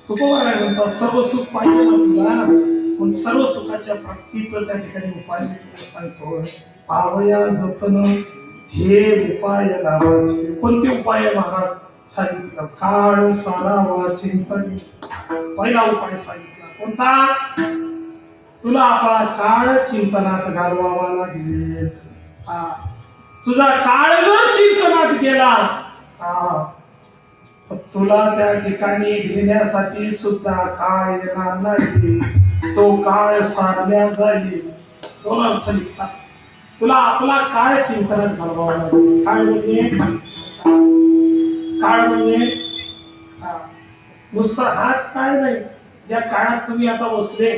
तुकोबा म्हणतात सर्व सुख पाहिजे ना तुला, पण सर्व सुखाच्या प्राप्तीचं त्या ठिकाणी उपाय मी तुला सांगतो. पावया जतन हे उपाय लावायचे. कोणते उपाय महाराज सांगितलं? काळ सारावा चिंतन. पहिला उपाय सांगितला कोणता? तुला आपला काळ चिंतनात घालवावा लागेल. तुझा काळ जर चिंतनात गेला तुला त्या ठिकाणी घेण्यासाठी सुद्धा काळ येणार नाही. तो काळ सारल्या जाईल. दोन अर्थ निघतात. तुला आपला काळ चिंतनात घालवावा लागेल. काळ म्हणजे नुसता हाच काळ नाही. ज्या काळात तुम्ही आता बसले